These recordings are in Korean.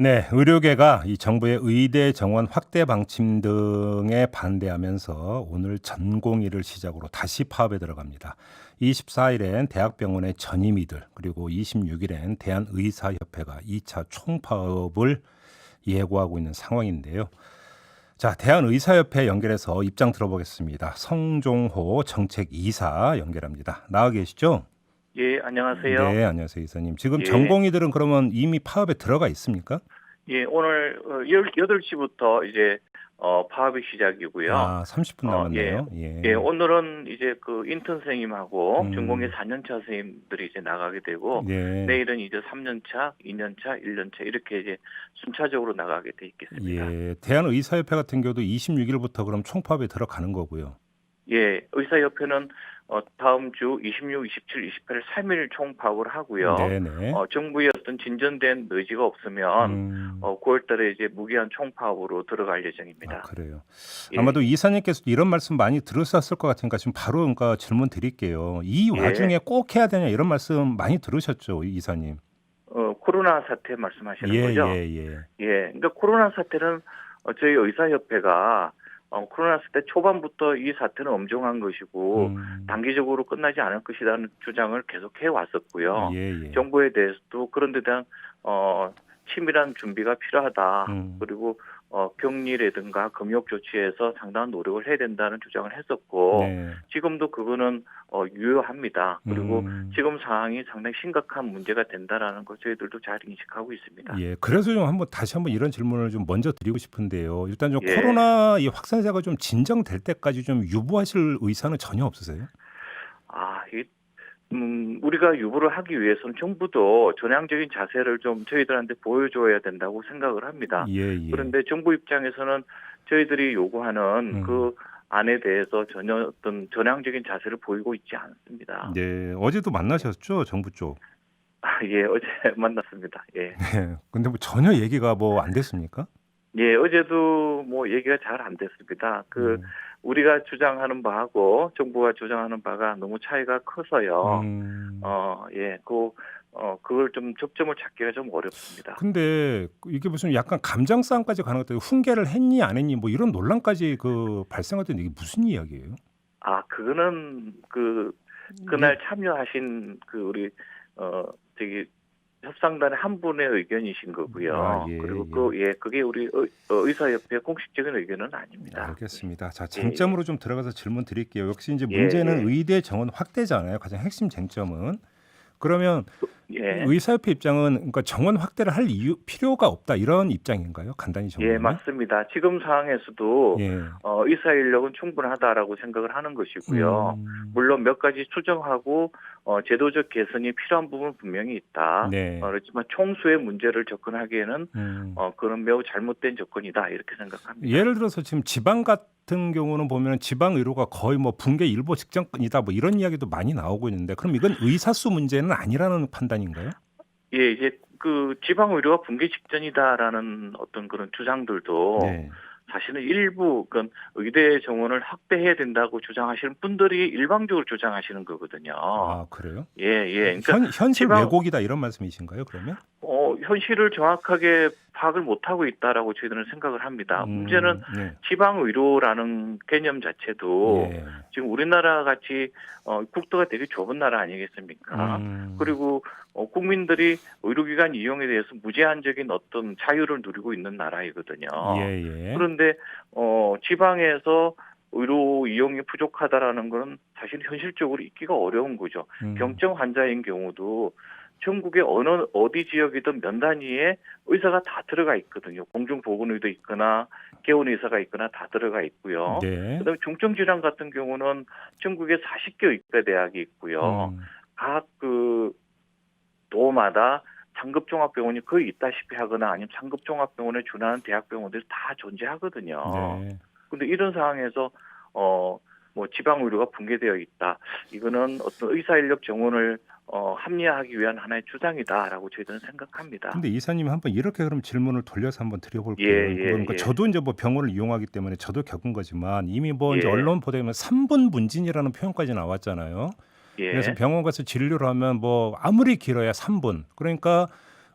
네, 의료계가 이 정부의 의대 정원 확대 방침 등에 반대하면서 오늘 전공의를 시작으로 다시 파업에 들어갑니다. 24일엔 대학병원의 전임의들 그리고 26일엔 대한의사협회가 2차 총파업을 예고하고 있는 상황인데요. 자, 대한의사협회 연결해서 입장 들어보겠습니다. 성종호 정책이사 연결합니다. 나와 계시죠? 예, 안녕하세요. 네, 안녕하세요, 이사님. 지금 예, 전공의들은 그러면 이미 파업에 들어가 있습니까? 예, 오늘 8시부터 이제 파업이 시작이고요. 아, 30분 예, 남았네요. 예, 예. 오늘은 이제 그 인턴 선생님하고 전공의 음, 4년차 선생님들이 이제 나가게 되고, 네. 내일은 이제 3년차, 2년차, 1년차 이렇게 이제 순차적으로 나가게 돼 있겠습니다. 예. 대한의사협회 같은 경우도 26일부터 그럼 총파업에 들어가는 거고요. 예, 의사협회는 다음 주 26, 27, 28일 3일 총파업을 하고요. 네네. 정부의 어떤 진전된 의지가 없으면 음, 9월 달에 이제 무기한 총파업으로 들어갈 아, 예정입니다. 그래요. 예, 아마도 이사님께서도 이런 말씀 많이 들으셨을 것 같으니까 지금 바로 그러니까 질문 드릴게요. 이 예. 와중에 꼭 해야 되냐 이런 말씀 많이 들으셨죠, 이사님? 코로나 사태 말씀하시는 예, 거죠? 예, 예. 예. 그러니까 코로나 사태는 저희 의사협회가 코로나 사태 초반부터 이 사태는 엄중한 것이고 음, 단기적으로 끝나지 않을 것이라는 주장을 계속 해왔었고요. 예, 예. 정부에 대해서도 그런 데 대한 치밀한 준비가 필요하다. 음, 그리고 격리라든가 금욕 조치에서 상당한 노력을 해야 된다는 주장을 했었고 네. 지금도 그거는 유효합니다. 그리고 음. 지금 상황이 상당히 심각한 문제가 된다라는 걸 저희들도 잘 인식하고 있습니다. 예, 그래서 좀 한번 다시 한번 이런 질문을 좀 먼저 드리고 싶은데요. 일단 좀 예. 코로나 이 확산세가 좀 진정될 때까지 좀 유보하실 의사는 전혀 없으세요? 아, 우리가 유보를 하기 위해서는 정부도 전향적인 자세를 좀 저희들한테 보여줘야 된다고 생각을 합니다. 예, 예. 그런데 정부 입장에서는 저희들이 요구하는 음. 그 안에 대해서 전혀 어떤 전향적인 자세를 보이고 있지 않습니다. 네, 어제도 만나셨죠, 정부 쪽. 예, 어제 만났습니다. 예. 네. 근데 뭐 전혀 얘기가 뭐 안 됐습니까? 예, 어제도 뭐 얘기가 잘 안 됐습니다. 음. 우리가 주장하는 바하고 정부가 주장하는 바가 너무 차이가 커서요. 음. 예, 그걸 좀 접점을 찾기가 좀 어렵습니다. 근데 이게 무슨 약간 감정 싸움까지 가는 것 같아요. 훈계를 했니 안 했니 뭐 이런 논란까지 그 발생하던데 이게 무슨 이야기예요? 그거는 예. 그날 참여하신 우리 저기 협상단의 한 분의 의견이신 아, 거고요. 예, 그리고 예. 그게 우리 의사협회 공식적인 의견은 네, 아닙니다. 알겠습니다. 자, 예, 예, 쟁점으로 좀 들어가서 질문 드릴게요. 역시 이제 예, 문제는 예, 의대 정원 확대잖아요. 가장 핵심 쟁점은. 그러면 예. 의사협회 입장은 그러니까 정원 확대를 할 이유 필요가 없다 이런 입장인가요? 간단히 예, 정리하면? 맞습니다. 지금 상황에서도 예. 의사 인력은 충분하다라고 생각을 하는 것이고요. 음. 물론 몇 가지 수정하고 제도적 개선이 필요한 부분 분명히 있다. 네. 그렇지만 총수의 문제를 접근하기에는 음. 그런 매우 잘못된 접근이다 이렇게 생각합니다. 예를 들어서 지금 지방 같은 경우는 보면 지방 의료가 거의 뭐 붕괴 일보 직전이다 뭐 이런 이야기도 많이 나오고 있는데 그럼 이건 의사수 문제는 아니라는 판단인가요? 예, 이제 지방 의료가 붕괴 직전이다라는 어떤 그런 주장들도 네. 사실은 일부 의대 정원을 확대해야 된다고 주장하시는 분들이 일방적으로 주장하시는 거거든요. 아, 그래요? 예, 예. 그러니까 현실 지방 왜곡이다 이런 말씀이신가요, 그러면? 현실을 정확하게 파악을 못하고 있다라고 저희들은 생각을 합니다. 문제는 네. 지방 의료라는 개념 자체도 예. 지금 우리나라 같이 국토가 되게 좁은 나라 아니겠습니까? 음. 그리고 국민들이 의료기관 이용에 대해서 무제한적인 어떤 자유를 누리고 있는 나라이거든요. 예예. 그런데 지방에서 의료 이용이 부족하다라는 것은 사실 현실적으로 있기가 어려운 거죠. 음. 경증 환자인 경우도 전국의 어디 지역이든 면 단위에 의사가 다 들어가 있거든요. 공중보건의도 있거나 개원의사가 있거나 다 들어가 있고요. 네. 그다음에 중증질환 같은 경우는 전국에 40개 의과대학이 있고요. 음. 각 도마다 상급종합병원이 거의 있다시피 하거나 아니면 상급종합병원에 준하는 대학병원들이 다 존재하거든요. 네. 근데 이런 상황에서 뭐 지방 의료가 붕괴되어 있다. 이거는 어떤 의사 인력 정원을 합리화하기 위한 하나의 주장이다라고 저희들은 생각합니다. 근데 이사님 한번 이렇게 그럼 질문을 돌려서 한번 예, 드려볼게요. 예, 그러니까 예, 저도 이제 뭐 병원을 이용하기 때문에 저도 겪은 거지만 이미 뭐 이제 예, 언론 보도에 보면 3분 문진이라는 표현까지 나왔잖아요. 그래서 예, 병원 가서 진료를 하면 뭐 아무리 길어야 3분. 그러니까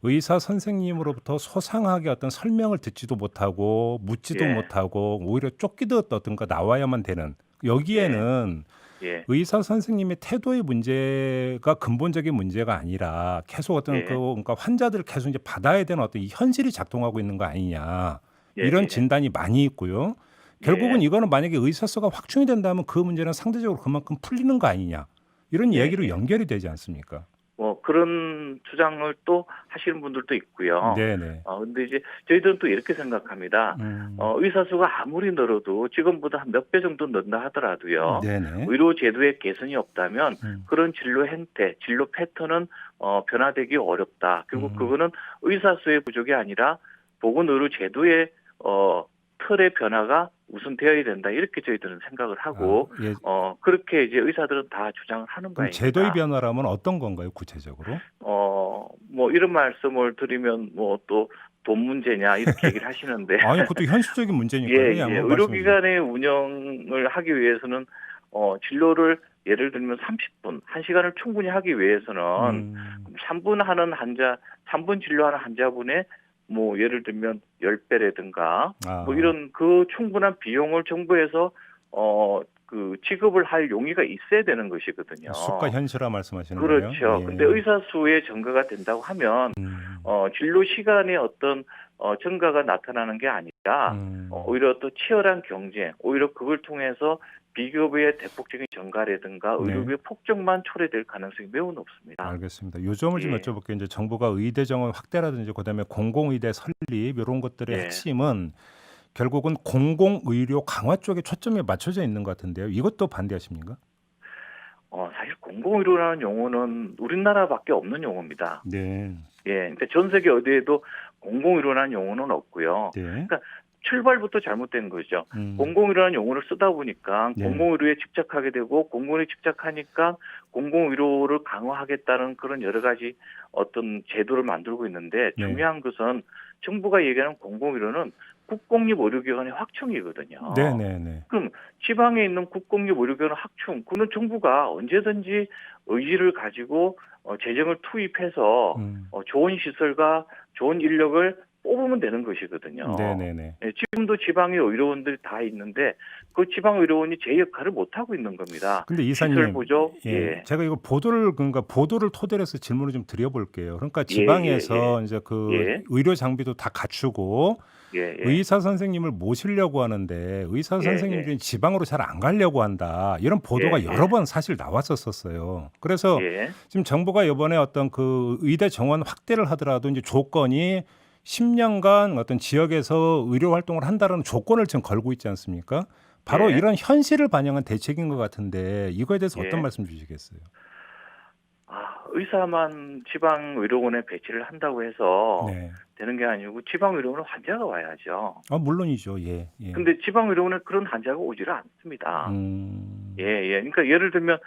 의사 선생님으로부터 소상하게 어떤 설명을 듣지도 못하고 묻지도 예. 못하고 오히려 쫓기듯 어떤가 나와야만 되는 여기에는 예. 의사 선생님의 태도의 문제가 근본적인 문제가 아니라 계속 어떤 예. 그러니까 환자들을 계속 이제 받아야 되는 어떤 이 현실이 작동하고 있는 거 아니냐 예. 이런 예. 진단이 많이 있고요. 결국은 예. 이거는 만약에 의사수가 확충이 된다면 그 문제는 상대적으로 그만큼 풀리는 거 아니냐 이런 예. 얘기로 예. 연결이 되지 않습니까? 뭐 그런 주장을 또 하시는 분들도 있고요. 네네. 근데 이제 저희들은 또 이렇게 생각합니다. 의사 수가 아무리 늘어도 지금보다 한 몇 배 정도 는다 하더라도요. 네네. 의료 제도에 개선이 없다면 음. 그런 진료 행태, 진료 패턴은 변화되기 어렵다. 그리고 그거는 의사 수의 부족이 아니라 보건의료 제도의 틀의 변화가 우선되어야 된다. 이렇게 저희들은 생각을 하고 예. 그렇게 이제 의사들은 다 주장을 하는 그럼 바입니다. 제도의 변화라면 어떤 건가요, 구체적으로? 뭐 이런 말씀을 드리면 뭐 또 돈 문제냐 이렇게 얘기를 하시는데 아니 그것도 현실적인 문제니까요. 예, 한번 말씀해 의료기관의 운영을 하기 위해서는 진료를 예를 들면 30분, 1시간을 충분히 하기 위해서는 3분 하는 환자, 3분 진료하는 환자분의 뭐 예를 들면 10배라든가 뭐 이런 그 충분한 비용을 정부에서 그 지급을 할 용의가 있어야 되는 것이거든요. 수가 현실화 말씀하시는 거예요? 그렇죠. 예. 근데 의사 수의 증가가 된다고 하면 진료 시간에 어떤 증가가 나타나는 게 아니라 오히려 또 치열한 경쟁, 오히려 그걸 통해서 비교부의 대폭적인 증가라든가 의료비의 폭증만 초래될 가능성이 매우 높습니다. 알겠습니다. 요 점을 좀 여쭤볼게요. 이제 정부가 의대 정원 확대라든지 그다음에 공공의대 설립 이런 것들의 핵심은 결국은 공공의료 강화 쪽에 초점이 맞춰져 있는 것 같은데요. 이것도 반대하십니까? 사실 공공의료라는 용어는 우리나라밖에 없는 용어입니다. 네. 예, 그러니까 전 세계 어디에도 공공의료라는 용어는 없고요. 네. 그러니까 출발부터 잘못된 거죠. 공공의료라는 용어를 쓰다 보니까 공공의료에 집착하게 되고 공공의료에 집착하니까 공공의료를 강화하겠다는 그런 여러 가지 어떤 제도를 만들고 있는데 중요한 것은 정부가 얘기하는 공공의료는 국공립 의료기관의 확충이거든요. 네네네. 그럼 지방에 있는 국공립 의료기관 확충, 그는 정부가 언제든지 의지를 가지고 재정을 투입해서 좋은 시설과 좋은 인력을 뽑으면 되는 것이거든요. 네네네. 예, 지금도 지방의 의료원들이 다 있는데 그 지방 의료원이 제 역할을 못 하고 있는 겁니다. 근데 이사님, 시설 부족. 제가 이거 보도를 토대로 해서 질문을 좀 드려볼게요. 그러니까 지방에서 이제 그 의료 장비도 다 갖추고 의사 선생님을 모시려고 하는데 의사 선생님들이 지방으로 잘 안 가려고 한다. 이런 보도가 여러 번 사실 나왔었어요. 그래서 지금 정부가 이번에 어떤 그 의대 정원 확대를 하더라도 이제 조건이 10년간 어떤 지역에서 의료 활동을 한다는 조건을 지금 걸고 있지 않습니까? 바로 이런 현실을 반영한 대책인 것 같은데 이거에 대해서 어떤 말씀 주시겠어요? 의사만 지방 의료원에 배치를 한다고 해서 되는 게 아니고 지방 의료원은 환자가 와야죠. 물론이죠. 예. 근데 지방 의료원에 그런 환자가 오지를 않습니다. 그러니까 예를 들면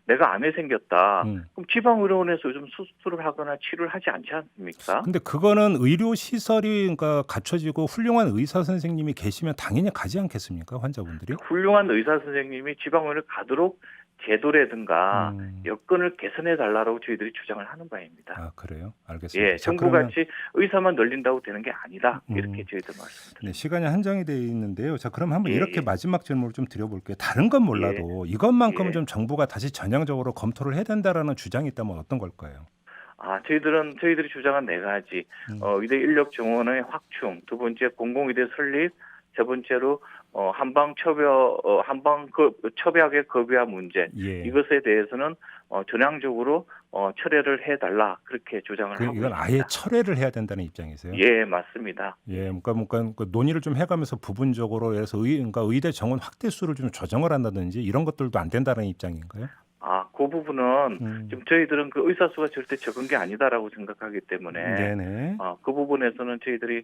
내가 암에 생겼다. 그럼 지방 의료원에서 요즘 수술을 하거나 치료를 하지 않지 않습니까? 근데 그거는 의료 시설이 그러니까 갖춰지고 훌륭한 의사 선생님이 계시면 당연히 가지 않겠습니까? 환자분들이? 훌륭한 의사 선생님이 지방 의료원을 가도록 제도라든가 여건을 개선해 달라고 저희들이 주장을 하는 바입니다. 그래요? 알겠습니다. 예, 정부같이 의사만 늘린다고 되는 게 아니다. 이렇게 저희들 말씀드립니다. 시간이 한정이 되어 있는데요. 자, 그럼 한번 이렇게 마지막 질문을 좀 드려볼게요. 다른 건 몰라도 이것만큼은 좀 정부가 다시 전향적으로 검토를 해야 된다라는 주장이 있다면 어떤 걸까요? 저희들이 주장한 4가지. 의대 인력 정원의 확충, 두 번째 공공의대 설립, 세 번째로 한방 처벽의 급여화 문제 이것에 대해서는 전향적으로 철회를 해달라 그렇게 주장을 하고 이건 있습니다. 아예 철회를 해야 된다는 입장이세요? 예, 맞습니다. 그러니까 논의를 좀 해가면서 부분적으로 해서 그러니까 의대 정원 확대 수를 좀 조정을 한다든지 이런 것들도 안 된다는 입장인가요? 그 부분은 지금 저희들은 그 의사 수가 절대 적은 게 아니다라고 생각하기 때문에 그 부분에서는 저희들이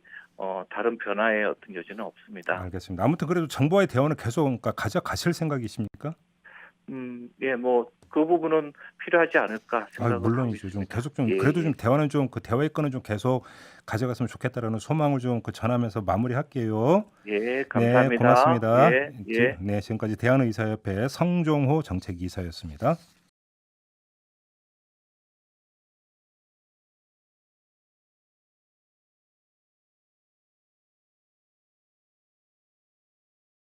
다른 변화의 어떤 여지는 없습니다. 알겠습니다. 아무튼 그래도 정부와의 대화는 계속 그러니까 가져가실 생각이십니까? 뭐 그 부분은 필요하지 않을까 생각을 물론이죠. 좀 계속 그래도 좀 대화는 좀 그 대화의 건은 좀 계속 가져갔으면 좋겠다라는 소망을 좀 전하면서 마무리할게요. 예, 감사합니다. 네, 고맙습니다. 예. 네, 지금까지 대한의사협회 성종호 정책이사였습니다.